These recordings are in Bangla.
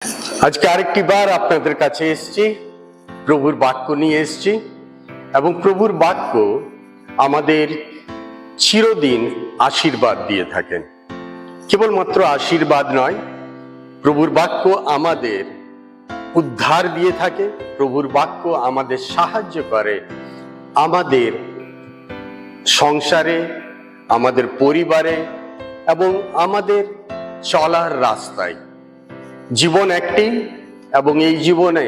আজকে আরেকটি বার আপনাদের কাছে এসেছি, প্রভুর বাক্য নিয়ে এসেছি এবং প্রভুর বাক্য আমাদের চিরদিন আশীর্বাদ দিয়ে থাকেন। কেবলমাত্র আশীর্বাদ নয়, প্রভুর বাক্য আমাদের উদ্ধার দিয়ে থাকে। প্রভুর বাক্য আমাদের সাহায্য করে আমাদের সংসারে, আমাদের পরিবারে এবং আমাদের চলার রাস্তায়। জীবন একটি এবং এই জীবনে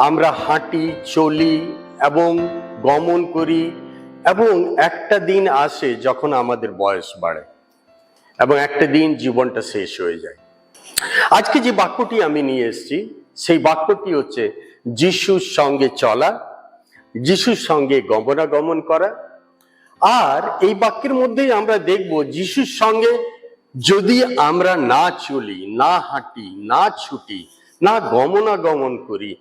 আমরা হাঁটি, চলি এবং গমন করি এবং একটা দিন আসে যখন আমাদের বয়স বাড়ে এবং একটা দিন জীবনটা শেষ হয়ে যায়। আজকে যে বাক্যটি আমি নিয়ে এসেছি সেই বাক্যটি হচ্ছে যিশুর সঙ্গে চলা, যিশুর সঙ্গে গমনাগমন করা। আর এই বাক্যের মধ্যেই আমরা দেখব যিশুর সঙ্গে যদি আমরা না চলি, না হাঁটি, না ছুটি, না গমনাগমন করি,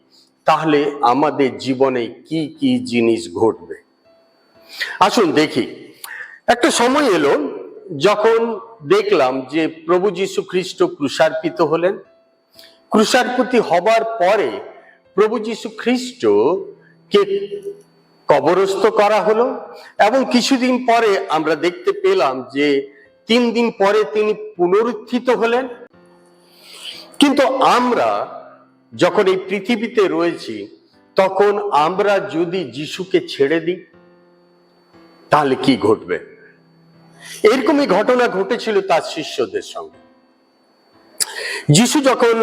তাহলে আমাদের জীবনে কি কি জিনিস ঘটবে। আসুন দেখি। একটা সময় এলো যখন দেখলাম যে প্রভু যীশু খ্রিস্ট ক্রুশার্পিত হলেন। ক্রুশার্পিত হবার পরে প্রভু যীশু খ্রিস্টকে কবরস্থ করা হলো এবং কিছুদিন পরে আমরা দেখতে পেলাম যে 3 দিন পরে তিনি পুনরুত্থিত হলেন। কিন্তু আমরা যখন এই পৃথিবীতে রয়েছি, তখন আমরা যদি যিশুকে ছেড়ে দিই তাহলে কি ঘটবে? এরকমই ঘটনা ঘটেছিল তার শিষ্যদের সঙ্গে। যিশু যখন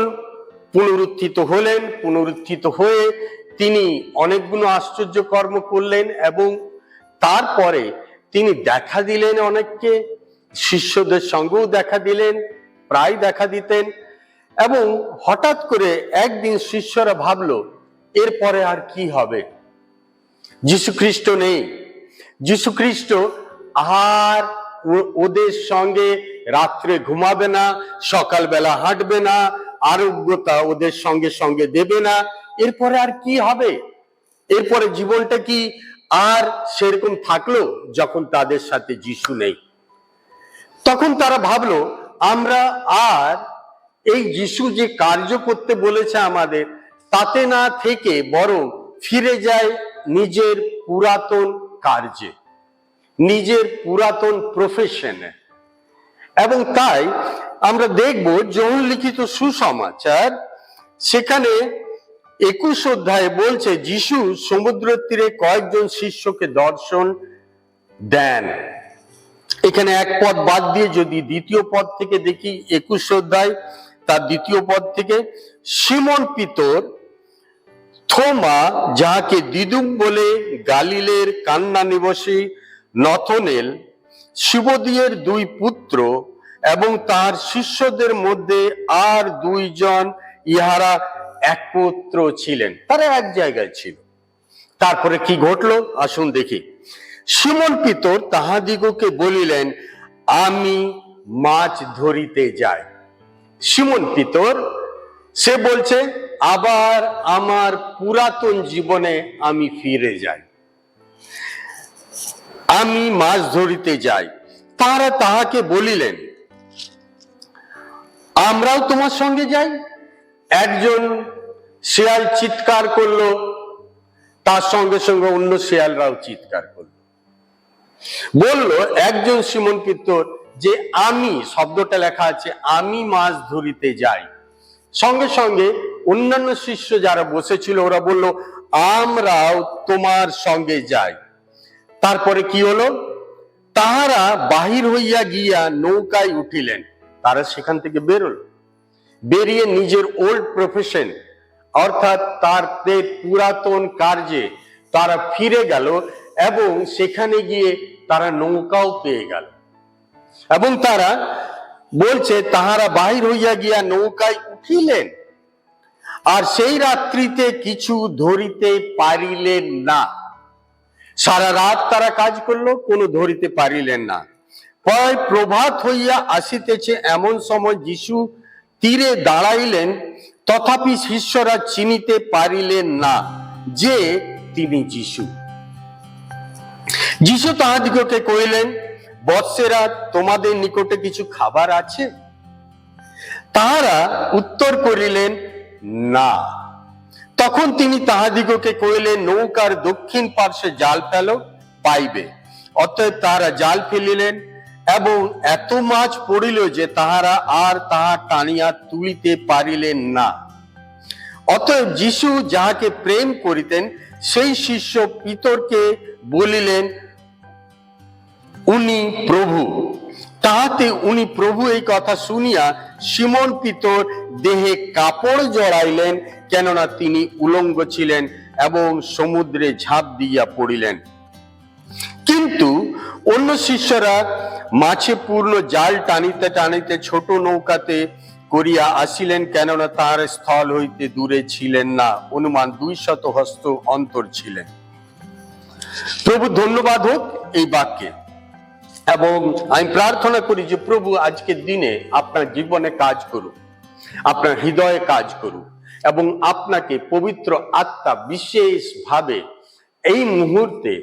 পুনরুত্থিত হলেন, পুনরুত্থিত হয়ে তিনি অনেকগুলো আশ্চর্য কর্ম করলেন এবং তারপরে তিনি দেখা দিলেন অনেককে, শিষ্যদের সঙ্গেও দেখা দিলেন, প্রায় দেখা দিতেন। এবং হঠাৎ করে একদিন শিষ্যরা ভাবলো এরপরে আর কি হবে, যীশু খ্রিস্ট নেই। যীশু খ্রিস্ট আর ওদের সঙ্গে রাত্রে ঘুমাবে না, সকালবেলা হাঁটবে না, আরোগ্যতা ওদের সঙ্গে সঙ্গে দেবে না। এরপরে আর কি হবে? এরপরে জীবনটা কি আর সেরকম থাকলো যখন তাদের সাথে যিশু নেই? তখন তারা ভাবলো আমরা আর এই যিশু যে কার্য করতে বলেছে আমাদের, তাতে না থেকে বরং ফিরে যায় নিজের পুরাতন কার্যে, নিজের পুরাতন প্রফেশনে। এবং তাই আমরা দেখব যোহন লিখিত সুসমাচার, সেখানে 21 অধ্যায়ে বলছে যিশু সমুদ্র তীরে কয়েকজন শিষ্যকে দর্শন দেন। এখানে এক পদ বাদ দিয়ে যদি দ্বিতীয় পদ থেকে দেখি, 21 অধ্যায় তার দ্বিতীয় পদ থেকে, সিমন পিতর, থোমা যাহাকে দিদুম বলে, গালিলের কান্না নিবাসী নথনেল, শিবদিয়ের 2 পুত্র এবং তার শিষ্যদের মধ্যে আর 2 জন, ইহারা একত্র ছিলেন। তারা এক জায়গায় ছিল। তারপরে কি ঘটলো আসুন দেখি। সিমন পিতর তাহাদিগকে বলিলেন, আমি মাছ ধরিতে যাই। সিমন পিতর সে বলছে আবার আমার পুরাতন জীবনে আমি ফিরে যাই, আমি মাছ ধরিতে যাই। তারা তাহাকে বলিলেন, আমরাও তোমার সঙ্গে যাই। একজন শেয়াল চিৎকার করলো, তার সঙ্গে সঙ্গে অন্য শেয়ালরাও চিৎকার করলো। বললো একজন সিমন পিতর যে আমি, শব্দটা লেখা আছে আমি মাছ ধরিতে যাই। সঙ্গে সঙ্গে অন্যান্য শিষ্য যারা বসেছিল ওরা বলল আমরাও তোমার সঙ্গে যাই। তারপরে কি হলো? তাহারা বাহির হইয়া গিয়া নৌকায় উঠিলেন। তারা সেখান থেকে বেরোল, বেরিয়ে নিজের ওল্ড প্রফেশন অর্থাৎ তাদের পুরাতন কার্যে তারা ফিরে গেল এবং সেখানে গিয়ে তারা নৌকাও পেয়ে গেল। এবং তারা বলছে তাহারা বাহির হইয়া গিয়া নৌকায় উঠিলেন, আর সেই রাত্রিতে কিছু ধরিতে পারিলেন না। সারা রাত তারা কাজ করলো, কোনো ধরিতে পারিলেন না। প্রায় প্রভাত হইয়া আসিতেছে, এমন সময় যিশু তীরে দাঁড়াইলেন, তথাপি শিষ্যরা চিনিতে পারিলেন না যে তিনি যিশু। যিশু তাহাদিগকে কহিলেন, বৎসেরা তোমাদের নিকটে কিছু খাবার আছে? তাহারা উত্তর করিলেন, না। তখন তিনি তাহাদিগকে কহিলেন, নৌকার দক্ষিণ পার্শ্বে জাল ফেলো, পাইবে। অতএব তাহারা জাল ফেলিলেন, এবং এত মাছ পড়িল যে তাহারা আর তাহা টানিয়া তুলিতে পারিলেন না। অতএব যীশু যাহাকে প্রেম করিতেন সেই শিষ্য পিতরকে বলিলেন, উনি প্রভু। তাহাতে উনি প্রভু এই কথা শুনিয়া সিমন পিতর দেহে কাপড় জড়াইলেন, কেননা তিনি উলঙ্গ ছিলেন, এবং সমুদ্রে ঝাঁপ দিয়া পড়িলেন। কিন্তু অন্য শিষ্যরা মাছে পূর্ণ জাল টানিতে টানিতে ছোট নৌকাতে করিয়া আসিলেন, কেননা তাহার স্থল হইতে দূরে ছিলেন না, অনুমান 200 হস্ত অন্তর ছিলেন। প্রভু ধন্যবাদ হোক এই বাক্যে, এবং আমি প্রার্থনা করি যে প্রভু আজকের দিনে আপনার জীবনে কাজ করুক, আপনার হৃদয়ে কাজ করুক, এবং আপনাকে পবিত্র আত্মা বিশেষভাবে এই মুহূর্তে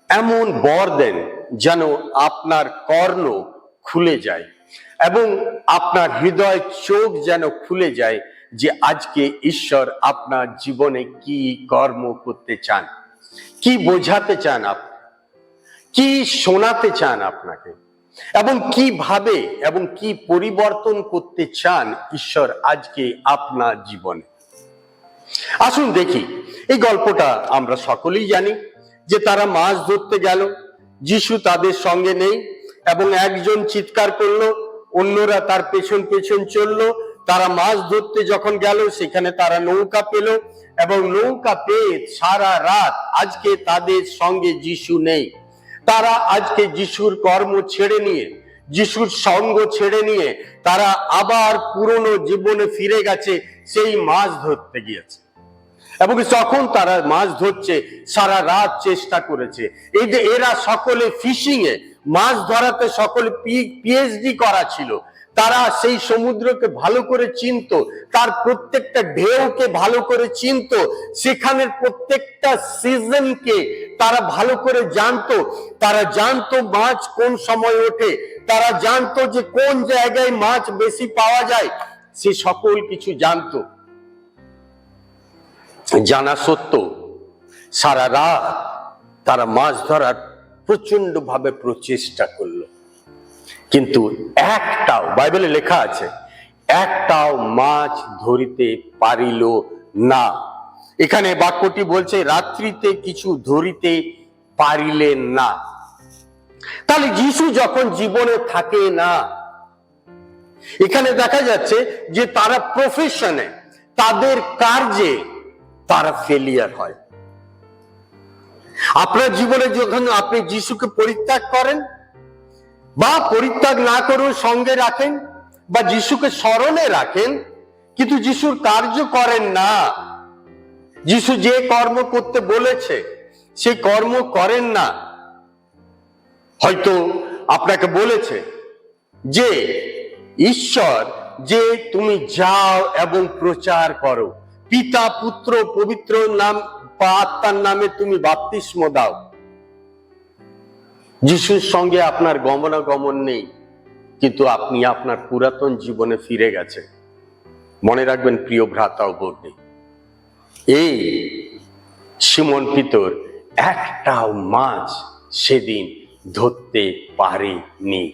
এমন বর দেন যেন আপনার কর্ণ খুলে যায়, এবং আপনার হৃদয় চোখ যেন খুলে যায় যে আজকে ঈশ্বর আপনার জীবনে কি কর্ম করতে চান, কি বোঝাতে চান, আপনি কি শোনাতে চান আপনাকে, এবং কিভাবে এবং কি পরিবর্তন করতে চান ঈশ্বর আজকে আপনার জীবনে। আসুন দেখি এই গল্পটা। আমরা সকলেই জানি যে তারা মাছ ধরতে গেল, যিশু তাদের সঙ্গে নেই, এবং একজন চিৎকার করলো, অন্যরা তার পেছন পেছন চললো। তারা মাছ ধরতে যখন গেল সেখানে তারা নৌকা পেল, এবং নৌকা পেয়ে সারা রাত আজকে তাদের সঙ্গে যিশু নেই। তারা আজকে যিশুর কর্ম ছেড়ে নিয়ে, যিশুর সঙ্গ ছেড়ে নিয়ে তারা আবার পুরনো জীবনে ফিরে গেছে, সেই মাছ ধরতে গিয়েছে। এবং যখন তারা মাছ ধরছে, সারা রাত চেষ্টা করেছে। এই যে এরা সকলে ফিশিং এ, মাছ ধরাতে সকলে পিএইচডি করা ছিল। তারা সেই সমুদ্রকে ভালো করে চিনত, তার প্রত্যেকটা ঢেউকে ভালো করে চিনত, সেখানের প্রত্যেকটা সিজনকে তারা ভালো করে জানতো। তারা জানতো মাছ কোন সময় ওঠে, তারা জানতো যে কোন জায়গায় মাছ বেশি পাওয়া যায়, সে সকল কিছু জানতো। জানা সত্ত্বেও সারা রাত তারা মাছ ধরার প্রচন্ড ভাবে প্রচেষ্টা করলো, কিন্তু একটাও, বাইবেলে লেখা আছে, একটাও মাছ ধরিতে পারিল না। এখানে বাক্যটি বলছে রাত্রিতে কিছু ধরিতে পারিলেন না। তাহলে যিশু যখন জীবনে থাকে না, এখানে দেখা যাচ্ছে যে তারা প্রফেশনে, তাদের কার্যে তারা ফেলিয়ার হয়। আপনার জীবনে যখন আপনি যিশুকে পরিত্যাগ করেন, বা পরিত্যাগ না করেও সঙ্গে রাখেন, বা যিশুকে স্মরণে রাখেন, কিন্তু যিশুর কার্য করেন না, যিশু যে কর্ম করতে বলেছে সেই কর্ম করেন না। হয়তো আপনাকে বলেছে যে ঈশ্বর যে তুমি যাও এবং প্রচার করো, পিতা পুত্র পবিত্র নাম বা আত্মার নামে তুমি বাপ্তিস্ম দাও। যিশুর সঙ্গে আপনার গমনাগমন নেই, কিন্তু আপনি আপনার পুরাতন জীবনে ফিরে গেছে। মনে রাখবেন প্রিয় ভ্রাতা ও ভগ্নী, এই সিমন পিতর একটাও মাছ সেদিন ধরতে পারেনি।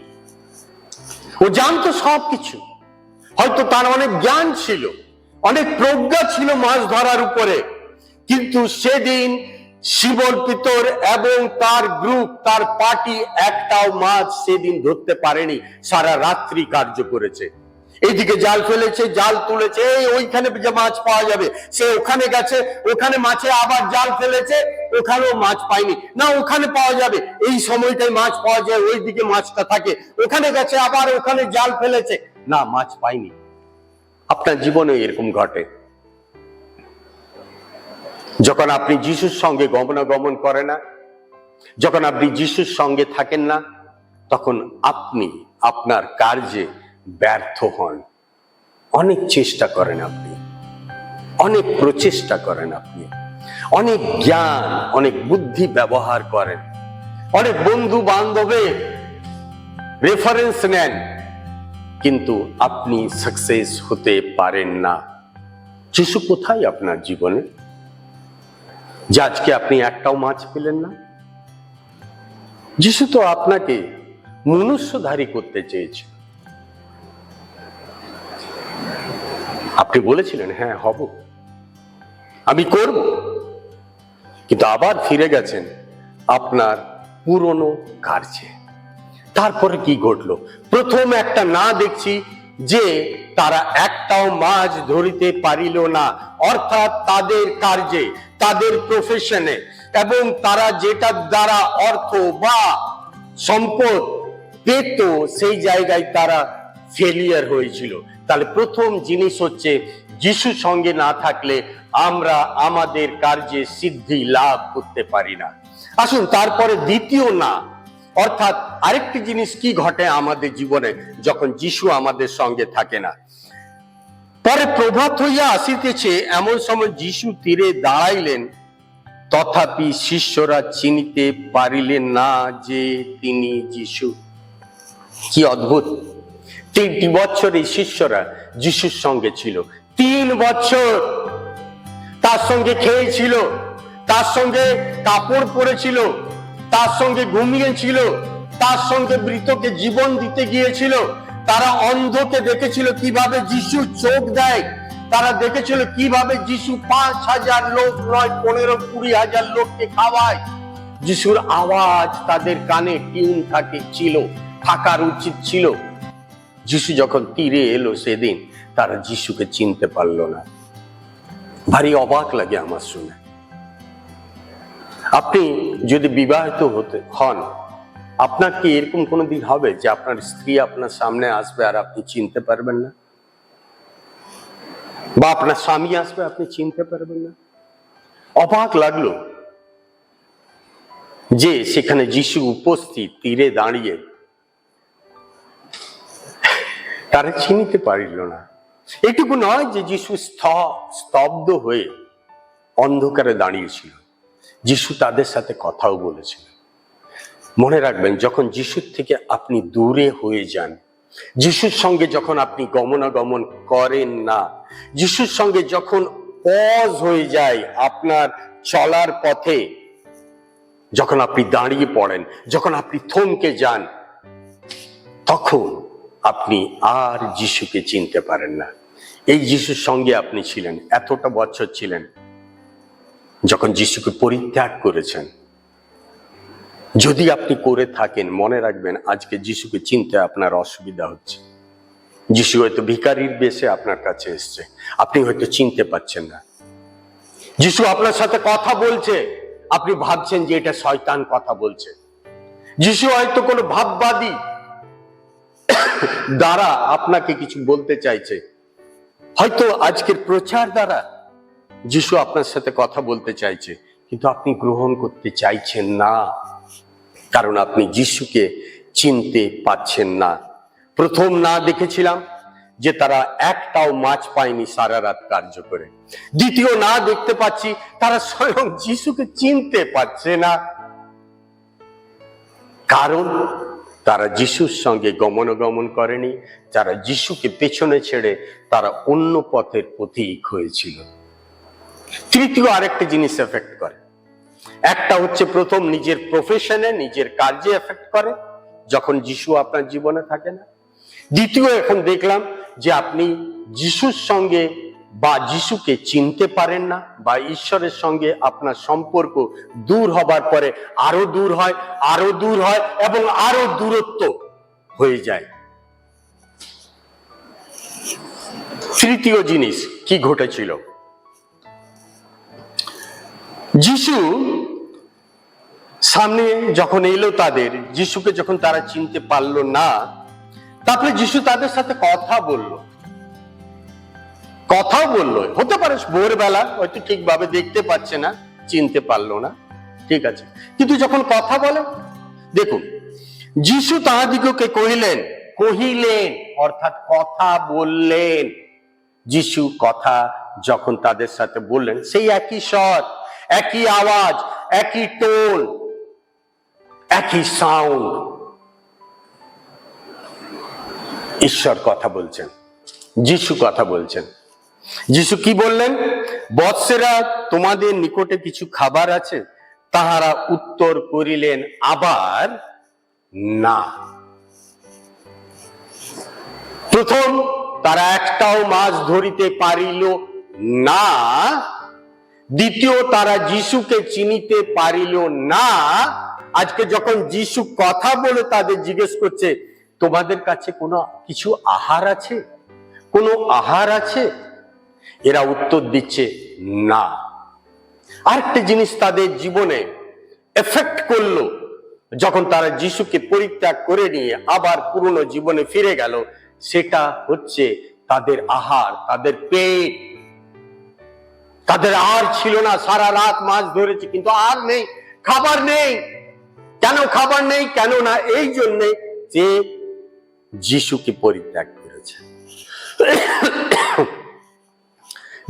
ও জানতো সবকিছু, হয়তো তার অনেক জ্ঞান ছিল, অনেক প্রজ্ঞা ছিল মাছ ধরার উপরে, কিন্তু সেদিন সিমন পিতর এবং তার গ্রুপ, তার পার্টি একটাও মাছ সেদিন ধরতে পারেনি। সারা রাত্রি কার্য করেছে, এইদিকে জাল ফেলেছে, জাল তুলেছে, ওইখানে যে মাছ পাওয়া যাবে সে ওখানে গেছে, ওখানে মাছে আবার জাল ফেলেছে, ওখানেও মাছ পায়নি, না ওখানে পাওয়া যাবে, এই সময়টাই মাছ পাওয়া যায়, ওইদিকে মাছটা থাকে, ওখানে গেছে আবার ওখানে জাল ফেলেছে, না মাছ পায়নি। আপনার জীবনে এরকম ঘটে। যখন আপনি যিশুর সঙ্গে গমনাগমন করেন না, যখন আপনি যিশুর সঙ্গে থাকেন না, তখন আপনি আপনার কার্যে ব্যর্থ হন। অনেক চেষ্টা করেন আপনি, অনেক প্রচেষ্টা করেন আপনি, অনেক জ্ঞান, অনেক বুদ্ধি ব্যবহার করেন, অনেক বন্ধু বান্ধবের রেফারেন্স নেন, কিন্তু আপনি সাকসেস হতে পারেন না। যিশু কোথায় আপনার জীবনে, যে আজকে আপনি একটাও মাছ পেলেন না? যিশু তো আপনাকে মনুষ্যধারী করতে চেয়েছে। আপনি বলেছিলেন, হ্যাঁ হব, আমি করব, কিন্তু আবার ফিরে গেছেন আপনার পুরনো কার্যে। তারপরে কি ঘটলো? প্রথম একটা না দেখছি যে তারা একটাও মাছ ধরিতে পারিল না, অর্থাৎ তাদের কার্যে, তাদের প্রফেশনে, এবং তারা যেটার দ্বারা অর্থ বা সম্পদ পেত সেই জায়গায় তারা ফেলিয়ার হয়েছিল। তাহলে প্রথম জিনিস হচ্ছে, যিশুর সঙ্গে না থাকলে আমরা আমাদের কার্যে সিদ্ধি লাভ করতে পারি না। আসুন তারপরে দ্বিতীয় না, অর্থাৎ আরেকটি জিনিস কি ঘটে আমাদের জীবনে যখন যিশু আমাদের সঙ্গে থাকে না। পরে প্রভাত হইয়া আসিতেছে, এমন সময় যিশু তীরে দাঁড়াইলেন, তথাপি শিষ্যরা চিনিতে পারিলেন না যে তিনি যিশু। কি অদ্ভুত! 3 বছর এই শিষ্যরা যিশুর সঙ্গে ছিল, 3 বছর তার সঙ্গে খেয়েছিল, তার সঙ্গে কাপড় পরেছিল, তার সঙ্গে ঘুমিয়েছিল, তার সঙ্গে মৃতকে জীবন দিতে গিয়েছিল। তারা অন্ধকে দেখেছিল কিভাবে যিশু চোখ দেয়, তারা দেখেছিল কিভাবে যিশু 5,000 লোক নয় 15-20,000 লোককে খাওয়ায়। যিশুর আওয়াজ তাদের কানে টিউন থাকার উচিত ছিল। যিশু যখন তীরে এলো সেদিন, তারা যিশুকে চিনতে পারলো না। ভারী অবাক লাগে আমার শুনে। আপনি যদি বিবাহিত হন, আপনার কি এরকম কোনোদিন হবে যে আপনার স্ত্রী আপনার সামনে আসবে আর আপনি চিনতে পারবেন না? বা আপনার স্বামী আসবে, আপনি চিনতে পারবেন না? অবাক লাগলো যে সেখানে যিশু উপস্থিত, তীরে দাঁড়িয়ে, তারা চিনতে পারিল না। এটুকু নয় যে যিশু স্তব্ধ হয়ে অন্ধকারে দাঁড়িয়েছিল, যিশু তাদের সাথে কথাও বলেছিল। মনে রাখবেন, যখন যিশুর থেকে আপনি দূরে হয়ে যান, যিশুর সঙ্গে যখন আপনি গমনাগমন করেন না, যিশুর সঙ্গে যখন পজ হয়ে যায় আপনার চলার পথে, যখন আপনি দাঁড়িয়ে পড়েন, যখন আপনি থমকে যান, তখন আপনি আর যিশুকে চিনতে পারেন না। এই যিশুর সঙ্গে আপনি ছিলেন, এতটা বছর ছিলেন। যখন যিশুকে পরিত্যাগ করেছেন, যদি আপনি করে থাকেন, মনে রাখবেন আজকে যিশুকে চিনতে আপনার অসুবিধা হচ্ছে। যিশু হয়তো ভিখারির বেশে আপনার কাছে এসছে, আপনি হয়তো চিনতে পাচ্ছেন না। যিশু আপনার সাথে কথা বলছে, আপনি ভাবছেন যে এটা শয়তান কথা বলছে। যিশু হয়তো কোনো ভাববাদী দ্বারা আপনাকে কিছু বলতে চাইছে, হয়তো আজকের প্রচার দ্বারা যিশু আপনার সাথে কথা বলতে চাইছে, কিন্তু আপনি গ্রহণ করতে চাইছেন না, কারণ আপনি যিশুকে চিনতে পাচ্ছেন না। প্রথম না দেখেছিলাম যে তারা একটাও মাছ পায়নি সারা রাত কার্য করে। দ্বিতীয় না দেখতে পাচ্ছি, তারা স্বয়ং যিশুকে চিনতে পারছে না, কারণ তারা যিশুর সঙ্গে গমনাগমন করেনি। যারা যিশুকে পেছনে ছেড়ে তারা অন্য পথের পথিক হয়েছিল। তৃতীয় আরেকটা জিনিস এফেক্ট করে। একটা হচ্ছে প্রথম নিজের প্রফেশনে, নিজের কার্যে এফেক্ট করে যখন যিশু আপনার জীবনে থাকে না। দ্বিতীয়, এখন দেখলাম যে আপনি যিশুর সঙ্গে বা যিশুকে চিনতে পারেন না, বা ঈশ্বরের সঙ্গে আপনার সম্পর্ক দূর হবার পরে আরো দূর হয়, আরো দূর হয়, এবং আরো দূরত্ব হয়ে যায়। তৃতীয় জিনিস কি ঘটেছিল? যিশু সামনে যখন এলো তাদের, যিশুকে যখন তারা চিনতে পারলো না, তারপরে যিশু তাদের সাথে কথাও বললো। হতে পারে ভোরবেলা হয়তো ঠিকভাবে দেখতে পাচ্ছে না, চিনতে পারলো না, ঠিক আছে, কিন্তু যখন কথা বলে, দেখুন, যিশু তাহাদিগকে কহিলেন অর্থাৎ কথা বললেন। যিশু কথা যখন তাদের সাথে বললেন, সেই একই স্বর, একই আওয়াজ, একই টোন, একই সাউন্ড। ঈশ্বর কথা বলছেন, যিশু কথা বলছেন। যিশু কি বললেন? বৎসেরা, তোমাদের নিকটে কিছু খাবার আছে? তাহারা উত্তর করিলেন আবার না। প্রথম তারা একটাও মাছ ধরিতে পারিল না, দ্বিতীয় তারা যিশুকে চিনিতে পারিল না। আজকে যখন যিশু কথা বলে তাদের জিজ্ঞেস করছে, তোমাদের কাছে কোনো কিছু আহার আছে, কোনো আহার আছে? এরা উত্তর দিচ্ছে না। আরেকটা জিনিস তাদের জীবনে এফেক্ট করলো যখন তারা যিশুকে পরিত্যাগ করে নিয়ে আবার পুরনো জীবনে ফিরে গেল, সেটা হচ্ছে তাদের আহার, তাদের পেট। তাদের আর ছিল না, সারা রাত মাছ ধরেছে কিন্তু আর নেই, খাবার নেই। কেন খাবার নেই? কেন না এই জন্যে যে যিশুকে পরিত্যাগ করেছে।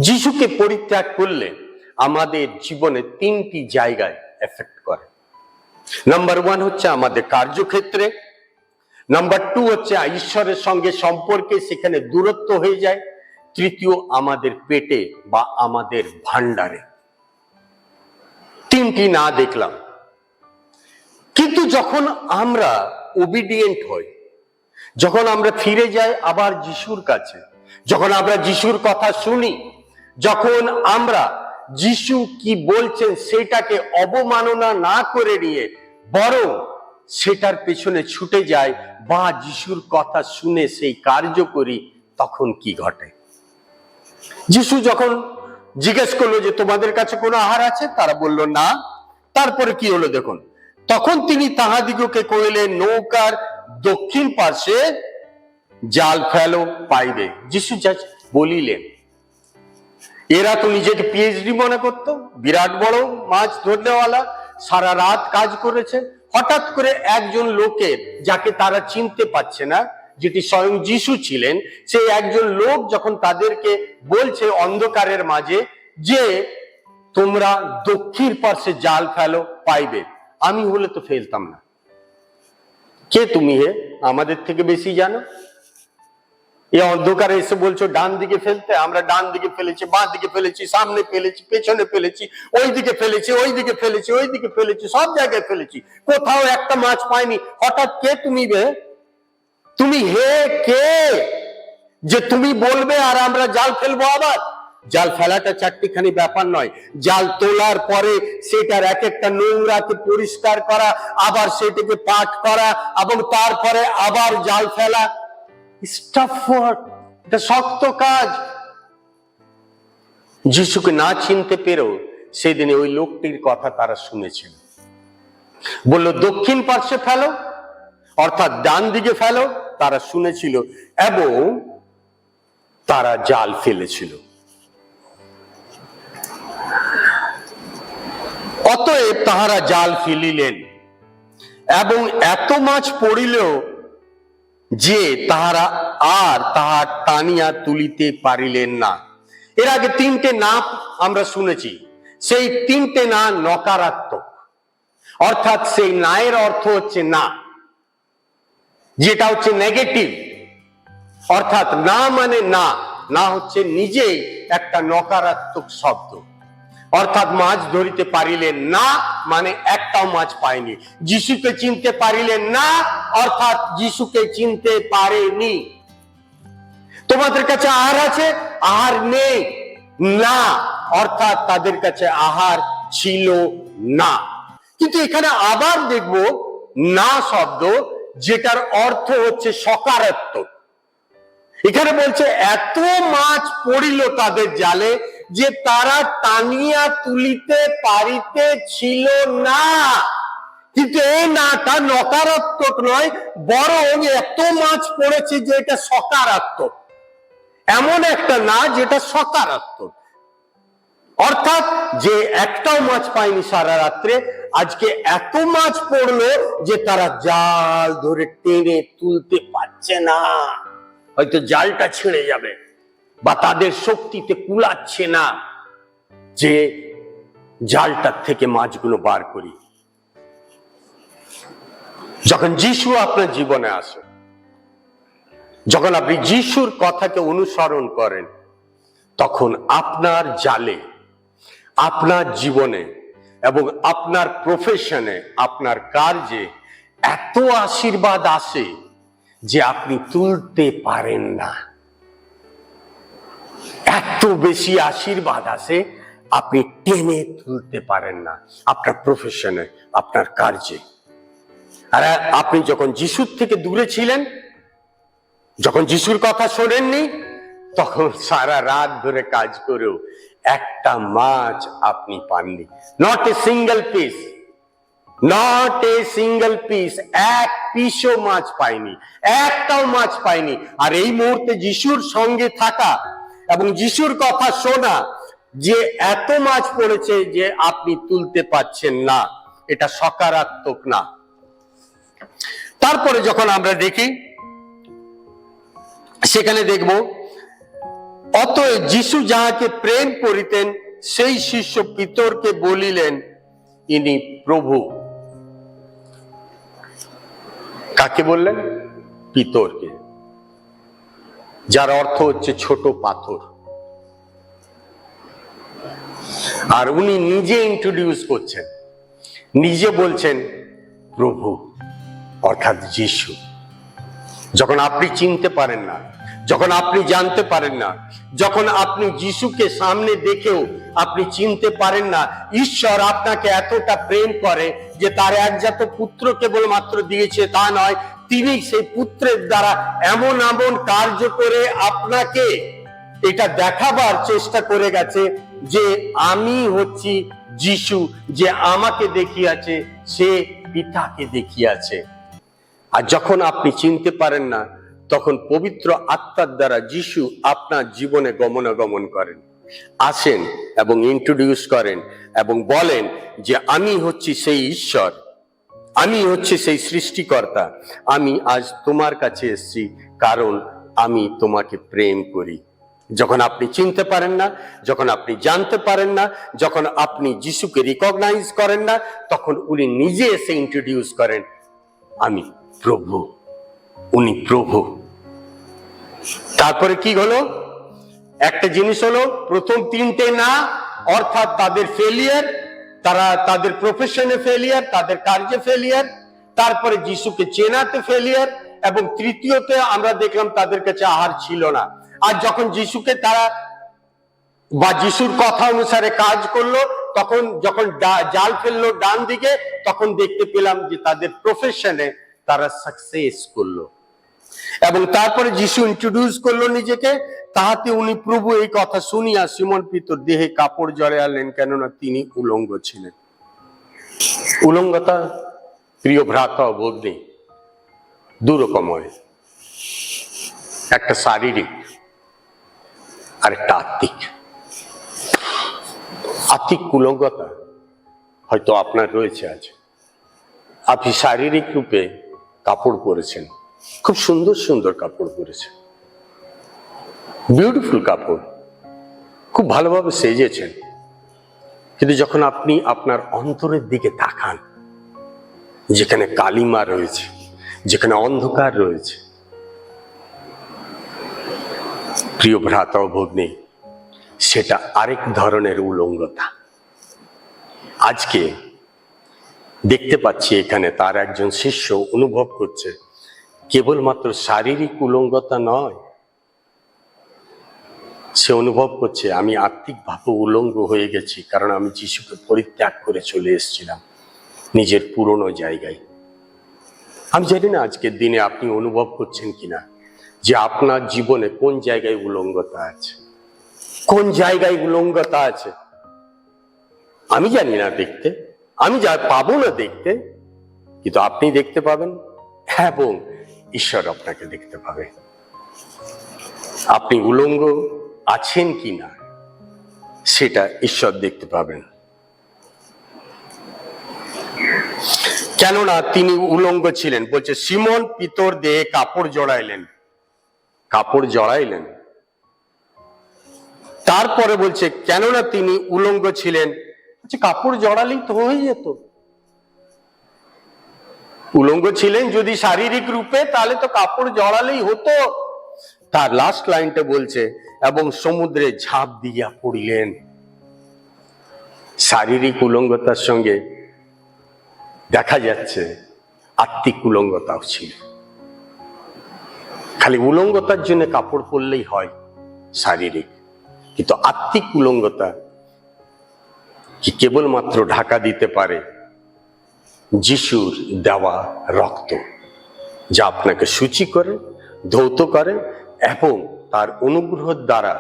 যিশুকে পরিত্যাগ করলে আমাদের জীবনে তিনটি জায়গায় এফেক্ট করে। নাম্বার 1 হচ্ছে আমাদের কার্যক্ষেত্রে, নাম্বার 2 হচ্ছে ঈশ্বরের সঙ্গে সম্পর্কে, সেখানে দূরত্ব হয়ে যায়, তৃতীয় আমাদের পেটে বা আমাদের ভান্ডারে। তিনটি না দেখলাম। কিন্তু যখন আমরা ওবিডিয়েন্ট হই, যখন আমরা ফিরে যাই আবার যিশুর কাছে, যখন আমরা যিশুর কথা শুনি, যখন আমরা যিশু কি বলছেন সেটাকে অবমাননা না করে নিয়ে বরং সেটার পেছনে ছুটে যায় বা যিশুর কথা শুনে সেই কার্য করি, তখন কি ঘটে? যিশু যখন জিজ্ঞেস করলো যে তোমাদের কাছে কোনো আহার আছে, তারা বলল না। তারপরে কি হলো দেখুন, তখন তিনি তাহাদিগকে কহিলেন, নৌকার দক্ষিণ পার্শ্বে জাল ফেলো, পাইবে। যিশু যা বলিলেন, এরা তো নিজেকে পিএইচডি মনে করতো, বিরাট বড় মাছ ধরনেওয়ালা, সারা রাত কাজ করেছে। হঠাৎ করে একজন লোকের, যাকে তারা চিনতে পারছে না, যেটি স্বয়ং যিশু ছিলেন, সেই একজন লোক যখন তাদেরকে বলছে অন্ধকারের মাঝে যে তোমরা দক্ষিণ পার্শ্বে জাল ফেলো, পাইবে, আমি হলে তো ফেলতাম না। কে তুমি হে? আমাদের থেকে বেশি জানো। এই অন্ধকারে এসে বলছো ডান দিকে ফেলতে, আমরা ডান দিকে ফেলেছি, বাঁ দিকে ফেলেছি, সামনে ফেলেছি, পেছনে ফেলেছি, ওই দিকে ফেলেছি, ওই দিকে ফেলেছি, ওই দিকে ফেলেছি, সব জায়গায় ফেলেছি, কোথাও একটা মাছ পাইনি। হঠাৎ কে তুমি বে? তুমি হে কে যে তুমি বলবে আর আমরা জাল ফেলবো? আবার জাল ফেলাটা চারটিখানি ব্যাপার নয়। জাল তোলার পরে সেটার এক একটা নোংরাকে পরিষ্কার করা, আবার সেটাকে পাট করা, এবং তারপরে আবার জাল ফেলা, স্টাফ ওয়ার্ক, এটা শক্ত কাজ। যিশুকে না চিনতে পেরেও সেদিনে ওই লোকটির কথা তারা শুনেছিল। বলল দক্ষিণ পার্শ্বে ফেলো, অর্থাৎ ডান দিকে ফেলো, তারা শুনেছিল এবং তারা জাল ফেলেছিল। অতএব তাহারা জাল ফেলিলেন এবং এত মাছ পড়িল যে তাহারা আর তাহার টানিয়া তুলিতে পারিলেন না। এর আগে তিনটে না আমরা শুনেছি, সেই তিনটে না নকারাত্মক, অর্থাৎ সেই নায়ের অর্থ হচ্ছে না, যেটা হচ্ছে নেগেটিভ, অর্থাৎ না মানে না, না হচ্ছে নিজেই একটা নকারাত্মক শব্দ। অর্থাৎ মাছ ধরিতে পারিলেন না মানে একটাও মাছ পায়নি। যিশুকে চিনতে পারিলেন না অর্থাৎ যিশুকে চিনতে পারেনি। তোমাদের কাছে আহার আছে, আহার নেই না, অর্থাৎ তাদের কাছে আহার ছিল না। কিন্তু এখানে আবার দেখব না শব্দ, যেটার অর্থ হচ্ছে সকারাত্মক। এখানে বলছে এত মাছ পড়িল তাদের জালে যে তারা টানিয়া তুলিতে পারিতে ছিল না। কিন্তু এই নাটা নকারাত্মক নয়, বরং এত মাছ পড়েছে যে এটা সকারাত্মক, এমন একটা না যেটা সকারাত্মক। অর্থাৎ যে একটাও মাছ পায়নি সারা রাত্রে, আজকে এত মাছ পড়লো যে তারা জাল ধরে টেনে তুলতে পারছে না, হয়তো জালটা ছিঁড়ে যাবে বা তাদের শক্তিতে কুলাচ্ছে না যে জালটার থেকে মাছগুলো বার করি। যখন যিশু আপনার জীবনে আসে, যখন আপনি যিশুর কথাকে অনুসরণ করেন, তখন আপনার জালে, আপনার জীবনে এবং আপনার প্রফেশনে, আপনার কার্যে এত আশীর্বাদ আসে যে আপনি তুলতে পারেন না। এত বেশি আশীর্বাদ আসে আপনি টেনে তুলতে পারেন না আপনার প্রফেশনে, আপনার কার্যে। আর আপনি যখন যিশুর থেকে দূরে ছিলেন, যখন যিশুর কথা শোনেননি, তখন সারা রাত ধরে কাজ করেও একটা মাছ আপনি পাননি। Not a single piece, not a single piece, এক পিসও মাছ পাইনি, একটাও মাছ পাইনি। আর এই মুহূর্তে যিশুর সঙ্গে থাকা এবং যিশুর কথা শোনা, যে এত মাছ পড়েছে যে আপনি তুলতে পারছেন না, এটা সকারাত্মক না। তারপরে যখন আমরা দেখি, সেখানে দেখব, অতএব যিশু যাহাকে প্রেম করিতেন সেই শিষ্য পিতরকে বলিলেন, ইনি প্রভু। কাকে বললেন? পিতরকে, যার অর্থ হচ্ছে ছোট পাথর। আর উনি নিজে ইন্ট্রোডিউস করছেন, নিজে বলছেন প্রভু, অর্থাৎ যিশু। যখন আপনি চিনতে পারেন না, যখন আপনি জানতে পারেন না, যখন আপনি যিশুকে সামনে দেখেও আপনি চিনতে পারেন না, ঈশ্বর আপনাকে এতটা প্রেম করে যে তার একজাত পুত্র কেবলমাত্র দিয়েছে তা নয়, তিনি সেই পুত্রের দ্বারা এমন এমন কার্য করে আপনাকে এটা দেখাবার চেষ্টা করে গেছে যে আমি হচ্ছি যিশু, যে আমাকে দেখিয়াছে সে পিতাকে দেখিয়াছে। আর যখন আপনি চিনতে পারেন না, তখন পবিত্র আত্মার দ্বারা যিশু আপনার জীবনে গমনাগমন করেন, আসেন এবং ইন্ট্রোডিউস করেন এবং বলেন যে আমি হচ্ছি সেই ঈশ্বর, আমি হচ্ছি সেই সৃষ্টিকর্তা, আমি আজ তোমার কাছে এসেছি কারণ আমি তোমাকে প্রেম করি। যখন আপনি চিনতে পারেন না, যখন আপনি জানতে পারেন না, যখন আপনি যিশুকে রিকগনাইজ করেন না, তখন উনি নিজে এসে ইন্ট্রোডিউস করেন, আমি প্রভু, উনি প্রভু। তারপরে কি হলো? একটা জিনিস হলো, প্রথম তিনটে না, অর্থাৎ তাদের ফেলিয়ার, তারা তাদের প্রফেশনে ফেলিয়ার, তাদের কার্যে ফেলিয়ার, তারপরে যিশুকে চেনাতে ফেলিয়ার, এবং তৃতীয়তে আমরা দেখলাম তাদের কাছে আহার ছিল না। আর যখন যিশুকে তারা বা যিশুর কথা অনুসারে কাজ করলো, তখন যখন জাল ফেললো ডান দিকে, তখন দেখতে পেলাম যে তাদের প্রফেশনে তারা সাকসেস করলো। এবং তারপরে যিশু ইন্ট্রোডিউস করলো নিজেকে, তাহাতে উনি প্রভু এই কথা শুনিয়া সিমন পিতর দেহে কাপড় জড়াইলেন, কেননা তিনি উলঙ্গ ছিলেন। উলঙ্গতা, প্রিয় ভ্রাতা ও ভগ্নী, দুরকম হয়, একটা শারীরিক আর একটা আত্মিক। আত্মিক উলঙ্গতা হয়তো আপনার রয়েছে আছে, আপনি শারীরিক রূপে কাপড় পরেছেন, খুব সুন্দর সুন্দর কাপড় পরেছেন, বিউটিফুল কাপড়, খুব ভালোভাবে সেজেছেন, কিন্তু যখন আপনি আপনার অন্তরের দিকে তাকান, যেখানে কালিমা রয়েছে, যেখানে অন্ধকার রয়েছে, প্রিয় ভ্রাতা ও ভগ্নী, সেটা আরেক ধরনের উলঙ্গতা। আজকে দেখতে পাচ্ছি এখানে তার একজন শিষ্য অনুভব করছে কেবলমাত্র শারীরিক উলঙ্গতা নয়, সে অনুভব করছে আমি আত্মিকভাবে উলঙ্গ হয়ে গেছি, কারণ আমি যিশুকে পরিত্যাগ করে চলে এসেছিলাম নিজের পুরনো জায়গায়। আমি জানি না আজকের দিনে আপনি অনুভব করছেন কিনা যে আপনার জীবনে কোন জায়গায় উলঙ্গতা আছে, কোন জায়গায় উলঙ্গতা আছে। আমি জানি না দেখতে, আমি যা পাবো না দেখতে, কিন্তু আপনি দেখতে পাবেন এবং ঈশ্বর আপনাকে দেখতে পাবে। আপনি উলঙ্গ আছেন কিনা সেটা ঈশ্বর দেখতে পাবেন, কেননা তিনি উলঙ্গ ছিলেন। বলছে সিমন পিতর দেহে কাপড় জড়াইলেন, কাপড় জড়াইলেন। তারপরে বলছে কেননা তিনি উলঙ্গ ছিলেন। কাপড় জড়ালেই তো হয়ে যেত, উলঙ্গ ছিলেন যদি শারীরিক রূপে, তাহলে তো কাপড় জড়ালেই হতো, তার লাস্ট লাইনটা বলছে, এবং সমুদ্রে ঝাঁপ দিয়া পড়িলেন। শারীরিক উলঙ্গতার সঙ্গে দেখা যাচ্ছে আত্মিক উলঙ্গতাও ছিল। খালি উলঙ্গতার জন্য কাপড় পরলেই হয় শারীরিক, কিন্তু আত্মিক উলঙ্গতা কি কেবলমাত্র ঢাকা দিতে পারে যিশুর দেওয়া রক্ত, যা আপনাকে সূচি করে, ধৌত করে, এবং তার অনুগ্রহের দ্বারা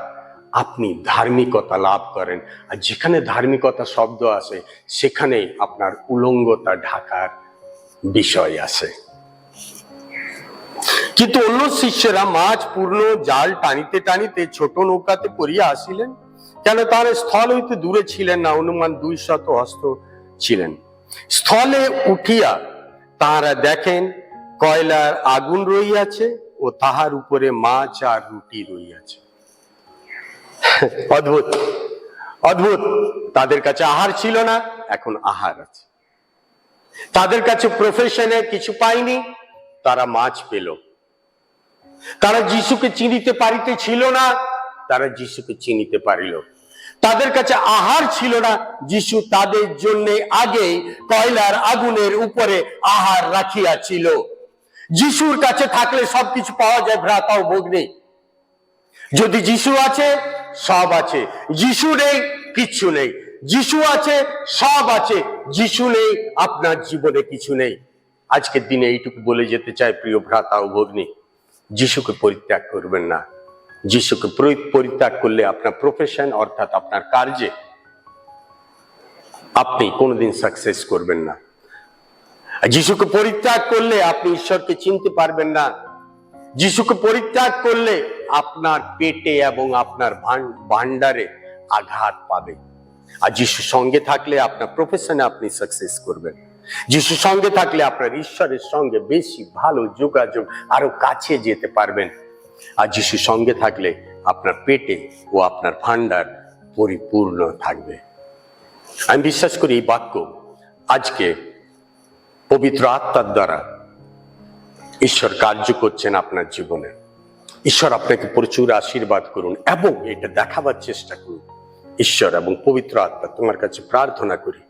আপনি ধার্মিকতা লাভ করেন। আর যেখানে ধার্মিকতা শব্দ আসে সেখানে আপনার উলঙ্গতা ঢাকার বিষয় আসে। কিন্তু অন্য শিষ্যরা মাছ পূর্ণ জাল টানিতে টানিতে ছোট নৌকাতে পড়িয়া আসিলেন, কেন তারা স্থল হইতে দূরে ছিলেন না, অনুমান 200 হস্ত ছিলেন। স্থলে উঠিয়া তাহারা দেখেন কয়লার আগুন রইয়াছে ও তাহার উপরে মাছ আর রুটি রইয়াছে। অদ্ভুত অদ্ভুত। তাদের কাছে আহার ছিল না, এখন আহার আছে। তাদের কাছে প্রফেশনে কিছু পায়নি, তারা মাছ পেল। তারা যিশুকে চিনিতে পারিতে ছিল না, তারা যিশুকে চিনিতে পারিল। তাদের কাছে আহার ছিল না, যিশু তাদের জন্য আগে কয়লার আগুনের উপরে আহার রাখিয়াছিল। যিশুর কাছে থাকলে সবকিছু পাওয়া যায় ভ্রাতা ও ভগ্নী। যদি যিশু আছে, সব আছে। যিশু নেই, কিচ্ছু নেই। যিশু আছে, সব আছে। যিশু নেই, আপনার জীবনে কিছু নেই। আজকের দিনে এইটুকু বলে যেতে চাই, প্রিয় ভ্রাতা ও ভগ্নী, যিশুকে পরিত্যাগ করবেন না। যিশুকে পরিত্যাগ করলে আপনার প্রফেশন অর্থাৎ আপনার কার্যে আপনি কোনোদিন সাকসেস করবেন না। যিশুকে পরিত্যাগ করলে আপনি ঈশ্বরকে চিনতে পারবেন না। যিশুকে পরিত্যাগ করলে আপনার পেটে এবং আপনার ভান্ডারে আঘাত পাবে। আর যিশুর সঙ্গে থাকলে আপনার প্রফেশনে আপনি সাকসেস করবেন। যিশুর সঙ্গে থাকলে আপনার ঈশ্বরের সঙ্গে বেশি ভালো যোগাযোগ, আরো কাছে যেতে পারবেন। আর যিশুর সঙ্গে থাকলে আপনার পেটে ও আপনার ভান্ডার পরিপূর্ণ থাকবে। আমি বিশ্বাস করি এই বাক্য আজকে পবিত্র আত্মার দ্বারা ঈশ্বর কার্য করছেন আপনার জীবনে। ঈশ্বর আপনাকে প্রচুর আশীর্বাদ করুন এবং এটা দেখাবার চেষ্টা করুন। ঈশ্বর এবং পবিত্র আত্মা তোমার কাছে প্রার্থনা করি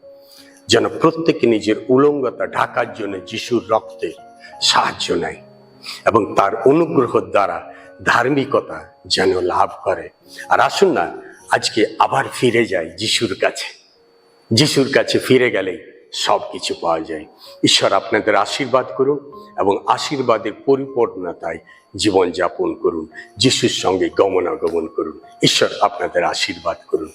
যেন প্রত্যেকে নিজের উলঙ্গতা ঢাকার জন্য যিশুর রক্তে সাহায্য নেয় এবং তার অনুগ্রহ দ্বারা ধার্মিকতা যেন লাভ করে। আর আসুন না আজকে আবার ফিরে যাই যিশুর কাছে। যিশুর কাছে ফিরে গেলেই সবকিছু পাওয়া যায়। ঈশ্বর আপনাদের আশীর্বাদ করুন এবং আশীর্বাদের পরিপূর্ণতায় জীবন যাপন করুন। যিশুর সঙ্গে গমনাগমন করুন। ঈশ্বর আপনাদের আশীর্বাদ করুন।